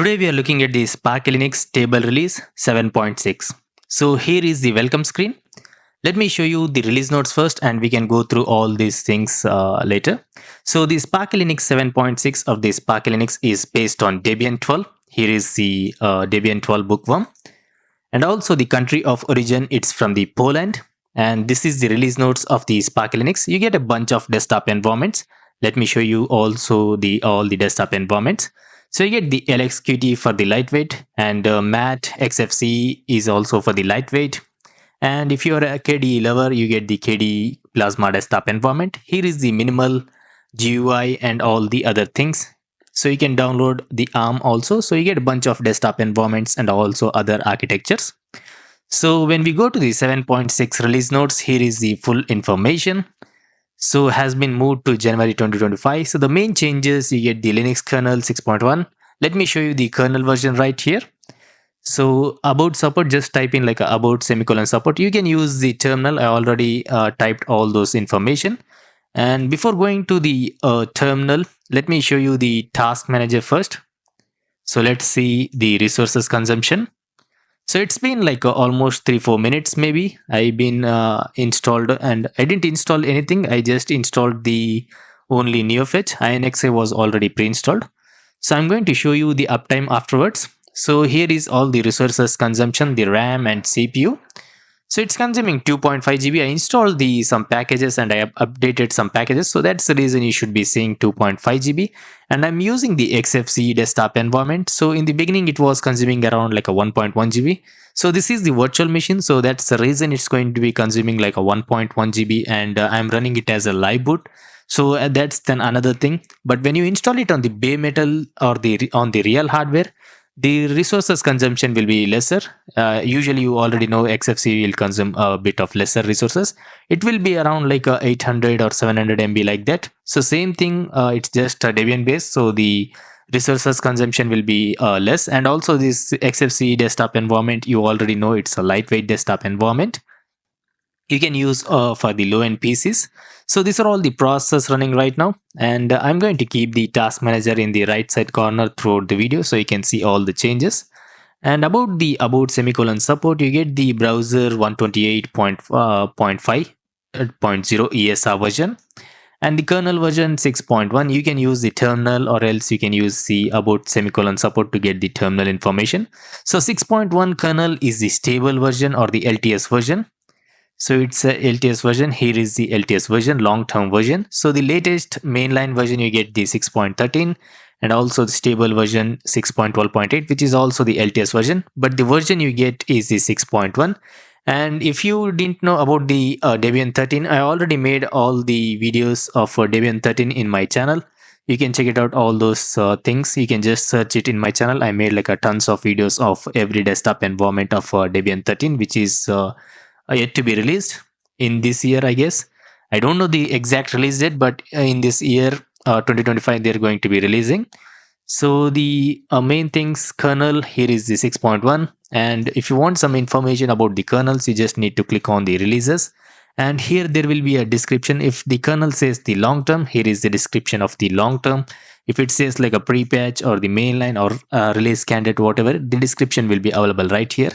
Today we are looking at the SparkyLinux stable release 7.6. So here is the welcome screen. Let me show you the release notes first and we can go through all these things later. So the SparkyLinux 7.6 of the SparkyLinux is based on Debian 12. Here is the Debian 12 bookworm. And also the country of origin, it's from the Poland. And this is the release notes of the SparkyLinux. You get a bunch of desktop environments. Let me show you also all the desktop environments. So you get the LXQT for the lightweight, and MAT Xfce is also for the lightweight. And if you are a KDE lover, you get the KDE Plasma desktop environment. Here is the minimal GUI and all the other things. So you can download the ARM also. So you get a bunch of desktop environments and also other architectures. So when we go to the 7.6 release notes, here is the full information. So has been moved to January 2025. So the main changes, you get the Linux kernel 6.1. Let me show you the kernel version right here. So about support, just type in like about semicolon support. You can use the terminal. I already typed all those information. And before going to the terminal, let me show you the task manager first. So let's see the resources consumption. So it's been like almost 3-4 minutes maybe. I've been installed, and I didn't install anything. I just installed the only NeoFetch. Xfce was already pre-installed. So I'm going to show you the uptime afterwards. So here is all the resources consumption, the RAM and CPU. So it's consuming 2.5 GB. I installed some packages and I updated some packages. So that's the reason you should be seeing 2.5 GB. And I'm using the Xfce desktop environment. So in the beginning, it was consuming around like a 1.1 GB. So this is the virtual machine. So that's the reason it's going to be consuming like a 1.1 GB. And I'm running it as a live boot. So that's then another thing. But when you install it on the bare metal or on the real hardware, the resources consumption will be lesser. Usually you already know Xfce will consume a bit of lesser resources. It will be around like 800 or 700 MB like that. So same thing, it's just Debian based. So the resources consumption will be less. And also this Xfce desktop environment, you already know it's a lightweight desktop environment. You can use for the low-end PCs. So these are all the processes running right now, and I'm going to keep the task manager in the right side corner throughout the video so you can see all the changes. And about the semicolon support, you get the browser 128.5.0 ESR version and the kernel version 6.1. You can use the terminal or else you can use the about semicolon support to get the terminal information. So 6.1 kernel is the stable version or the LTS version. So it's a LTS version. Here is the LTS version, long-term version. So the latest mainline version, you get the 6.13 and also the stable version 6.12.8, which is also the LTS version. But the version you get is the 6.1. And if you didn't know about the Debian 13, I already made all the videos of Debian 13 in my channel. You can check it out, all those things. You can just search it in my channel. I made like a tons of videos of every desktop environment of Debian 13, which is yet to be released in this year, I guess. I don't know the exact release date, but in this year 2025 they're going to be releasing. So the main things, kernel, here is the 6.1, and if you want some information about the kernels, you just need to click on the releases, and here there will be a description. If the kernel says the long term, here is the description of the long term. If it says like a pre-patch or the mainline or release candidate, whatever, the description will be available right here.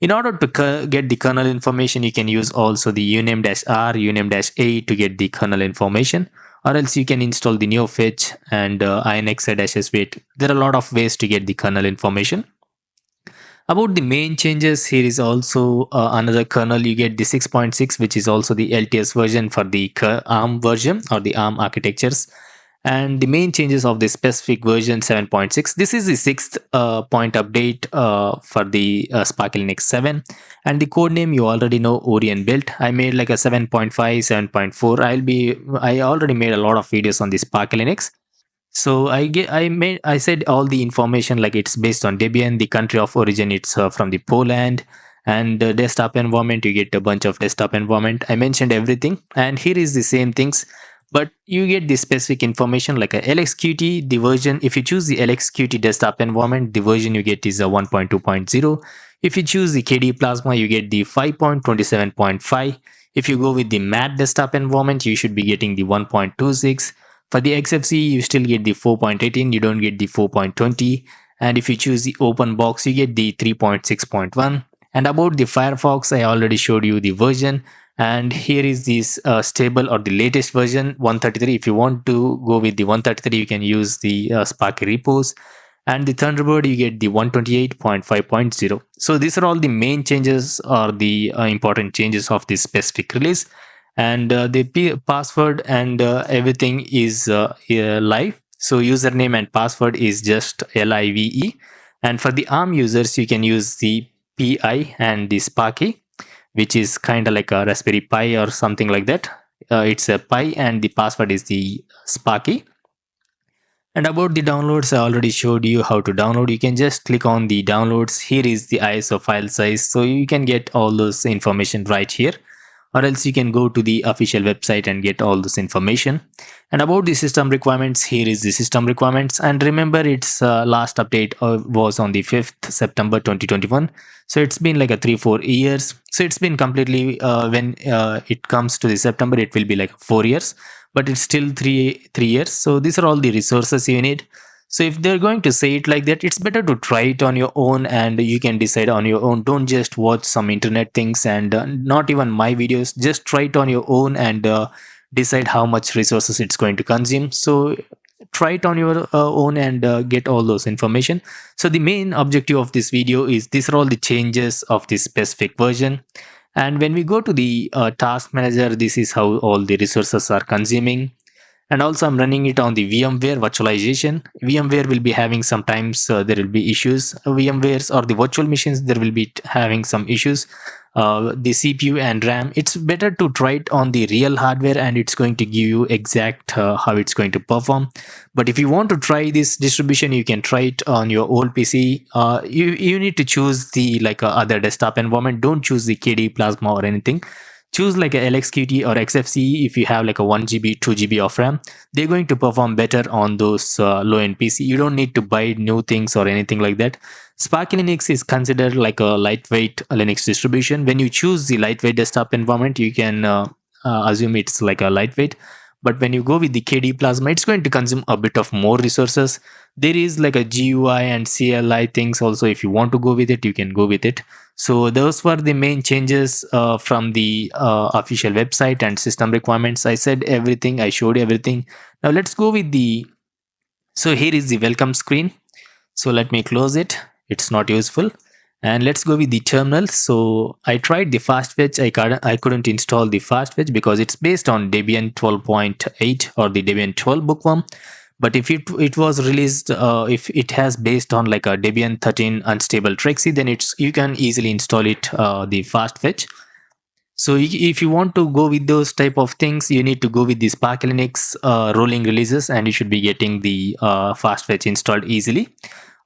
In order to get the kernel information, you can use also the uname-r, uname-a to get the kernel information, or else you can install the NeoFetch and inxa-swait. There are a lot of ways to get the kernel information. About the main changes, here is also another kernel. You get the 6.6, which is also the LTS version for the ARM version or the ARM architectures. And the main changes of the specific version 7.6. This is the 6th point update for the SparkyLinux 7. And the code name you already know, Orion built. I made like a 7.5, 7.4. I already made a lot of videos on the SparkyLinux. So I said all the information, like it's based on Debian. The country of origin, it's from the Poland. And the desktop environment, you get a bunch of desktop environment. I mentioned everything. And here is the same things. But you get the specific information like a LXQT, the version. If you choose the LXQT desktop environment, the version you get is a 1.2.0. If you choose the KDE Plasma, you get the 5.27.5. If you go with the MAT desktop environment, you should be getting the 1.26. For the Xfce, you still get the 4.18. You don't get the 4.20. And if you choose the open box, you get the 3.6.1. And about the Firefox, I already showed you the version. And here is this stable or the latest version 133. If you want to go with the 133, you can use the Sparky repos. And the Thunderbird, you get the 128.5.0. So these are all the main changes or the important changes of this specific release. And the password and everything is live. So username and password is just LIVE. And for the ARM users, you can use the PI and the Sparky, which is kind of like a Raspberry Pi or something like that. It's a Pi and the password is the Sparky. And about the downloads, I already showed you how to download. You can just click on the downloads. Here is the ISO file size. So you can get all those information right here. Or else you can go to the official website and get all this information. And about the system requirements, here is the system requirements. And remember, its last update was on the 5th September 2021. So it's been like a 3-4 years. So it's been completely, when it comes to the September, it will be like 4 years. But it's still three years. So these are all the resources you need. So if they're going to say it like that, it's better to try it on your own and you can decide on your own. Don't just watch some internet things and not even my videos. Just try it on your own and decide how much resources it's going to consume. So try it on your own and get all those information. So the main objective of this video is these are all the changes of this specific version. And when we go to the task manager, this is how all the resources are consuming. And also I'm running it on the VMware virtualization. VMware will be having sometimes there will be issues. VMwares or the virtual machines, there will be having some issues. The CPU and RAM, it's better to try it on the real hardware and it's going to give you exact how it's going to perform. But if you want to try this distribution, you can try it on your old PC. You need to choose the other desktop environment. Don't choose the KDE Plasma or anything. Choose like a LXQT or Xfce. If you have like a 1GB 2GB of RAM, they're going to perform better on those low-end PC. You don't need to buy new things or anything like that. SparkyLinux is considered like a lightweight Linux distribution. When you choose the lightweight desktop environment, you can assume it's like a lightweight. But when you go with the KDE Plasma, it's going to consume a bit of more resources. There is like a GUI and CLI things also. If you want to go with it, you can go with it. So those were the main changes from the official website and system requirements. I said everything, I showed everything. Now let's go with the, so here is the welcome screen. So let me close it. It's not useful. And let's go with the terminal. So I tried the fast fetch. I couldn't install the fast fetch because it's based on Debian 12.8 or the Debian 12 bookworm. But if it was released, if it has based on like a Debian 13 unstable Trixie, then you can easily install it the fast fetch. So if you want to go with those type of things, you need to go with the SparkyLinux rolling releases, and you should be getting the fast fetch installed easily.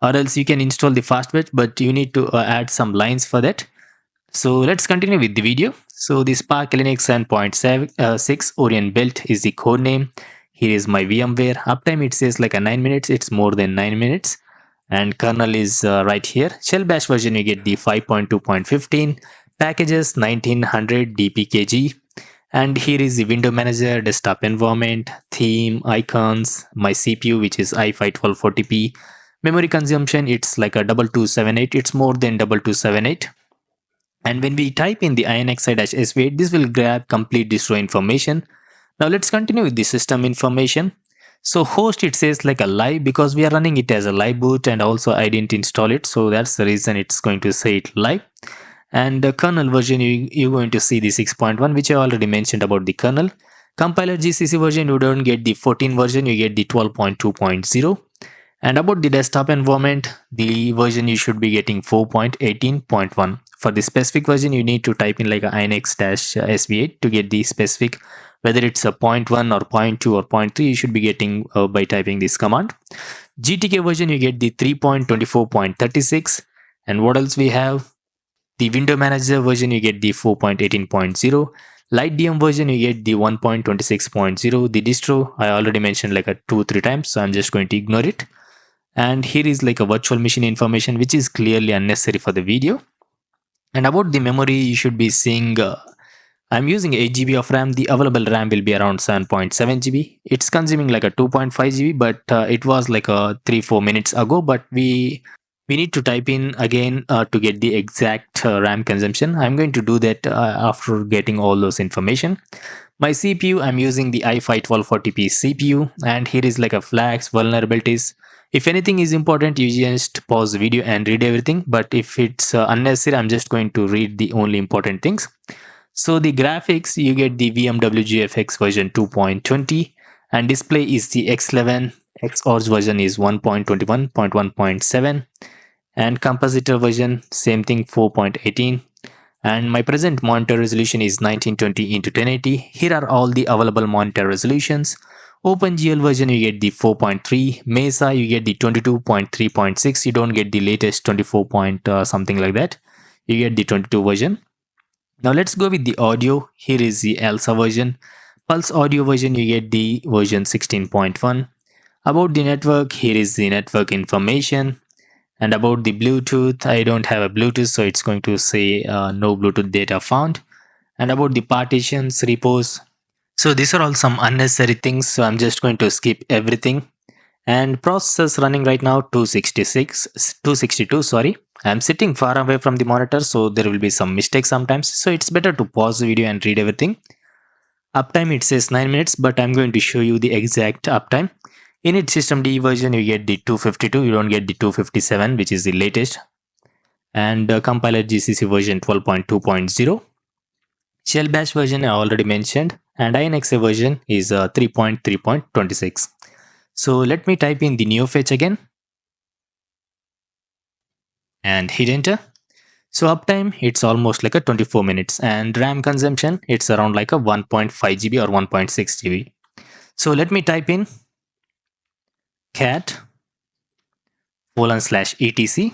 Or else you can install the fast fetch, but you need to add some lines for that. So let's continue with the video. So the SparkyLinux 7.6 Orient build is the code name. Here is my VMware. Uptime, it says like a 9 minutes. It's more than 9 minutes. And kernel is right here. Shell bash version, you get the 5.2.15. Packages 1900 dpkg. And here is the window manager, desktop environment, theme, icons, my CPU, which is i5 1240p. Memory consumption, it's like a 2278. It's more than 2278. And when we type in the inxi-sv8, this will grab complete distro information. Now let's continue with the system information. So host, it says like a live because we are running it as a live boot, and also I didn't install it. So that's the reason it's going to say it live. And the kernel version, you're going to see the 6.1, which I already mentioned about the kernel. Compiler GCC version, you don't get the 14 version, you get the 12.2.0. And about the desktop environment, the version you should be getting 4.18.1. For the specific version, you need to type in like a inx-sv8 to get the specific, whether it's a 0.1 or 0.2 or 0.3, you should be getting by typing this command. GTK version, you get the 3.24.36. And what else we have? The window manager version, you get the 4.18.0. LightDM version, you get the 1.26.0. The distro, I already mentioned like a 2-3 times, so I'm just going to ignore it. And here is like a virtual machine information, which is clearly unnecessary for the video. And about the memory, you should be seeing I'm using 8 GB of RAM. The available RAM will be around 7.7 GB. It's consuming like a 2.5 GB, but it was like a 3-4 minutes ago. But we need to type in again to get the exact RAM consumption. I'm going to do that after getting all those information. My CPU, I'm using the i5 1240p CPU, and here is like a flags, vulnerabilities. If anything is important, you just pause the video and read everything. But if it's unnecessary, I'm just going to read the only important things. So the graphics, you get the VMW GFX version 2.20, and display is the X11. XORG version is 1.21.1.7, and compositor version same thing 4.18. And my present monitor resolution is 1920 into 1080. Here are all the available monitor resolutions. OpenGL version, you get the 4.3. Mesa, you get the 22.3.6. You don't get the latest 24 point something like that. You get the 22 version. Now let's go with the audio. Here is the ELSA version. Pulse audio version, you get the version 16.1. About the network, here is the network information. And about the Bluetooth, I don't have a Bluetooth, so it's going to say no Bluetooth data found. And about the partitions, repos. So these are all some unnecessary things, so I'm just going to skip everything. And processors running right now 262, sorry. I'm sitting far away from the monitor, so there will be some mistakes sometimes. So it's better to pause the video and read everything. Uptime, it says 9 minutes, but I'm going to show you the exact uptime. Init systemd version, you get the 252, you don't get the 257, which is the latest. And compiler GCC version 12.2.0. Shell bash version I already mentioned, and INXA version is 3.3.26. So let me type in the neofetch again and hit enter. So uptime, it's almost like a 24 minutes, and RAM consumption, it's around like a 1.5 GB or 1.6 GB. So let me type in cat /etc/issue.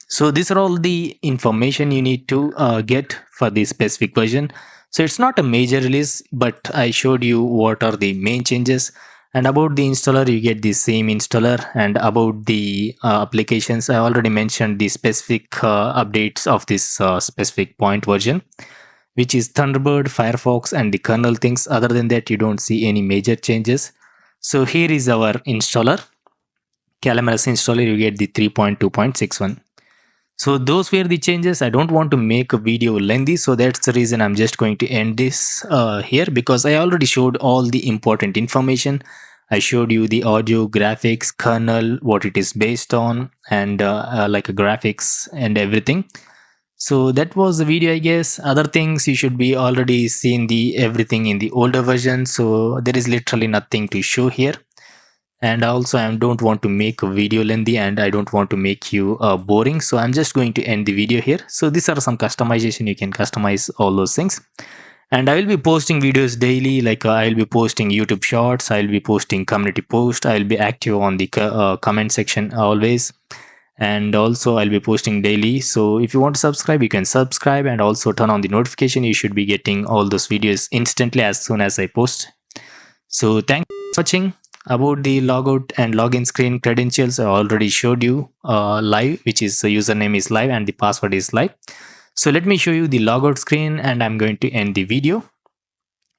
So these are all the information you need to get for this specific version. So it's not a major release, but I showed you what are the main changes. And about the installer, you get the same installer. And about the applications, I already mentioned the specific updates of this specific point version, which is Thunderbird, Firefox, and the kernel things. Other than that, you don't see any major changes. So here is our installer. Calamares installer, you get the 3.2.61. So those were the changes. I don't want to make a video lengthy, so that's the reason I'm just going to end this here, because I already showed all the important information. I showed you the audio, graphics, kernel, what it is based on, and like a graphics and everything. So that was the video, I guess. Other things you should be already seen the everything in the older version, so there is literally nothing to show here. And also I don't want to make a video lengthy, and I don't want to make you boring, so I'm just going to end the video here. So these are some customization. You can customize all those things, and I will be posting videos daily. Like I will be posting YouTube shorts, I will be posting community post, I will be active on the comment section always, and also I'll be posting daily. So if you want to subscribe, you can subscribe, and also turn on the notification. You should be getting all those videos instantly as soon as I post. So thanks for watching. About the logout and login screen credentials, I already showed you live, which is the username is live and the password is live. So let me show you the logout screen, and I'm going to end the video.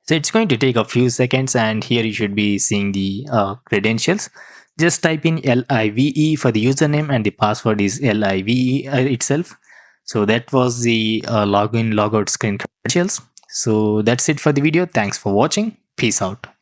So it's going to take a few seconds, and here you should be seeing the credentials. Just type in LIVE for the username, and the password is LIVE itself. So that was the login logout screen credentials. So that's it for the video. Thanks for watching. Peace out.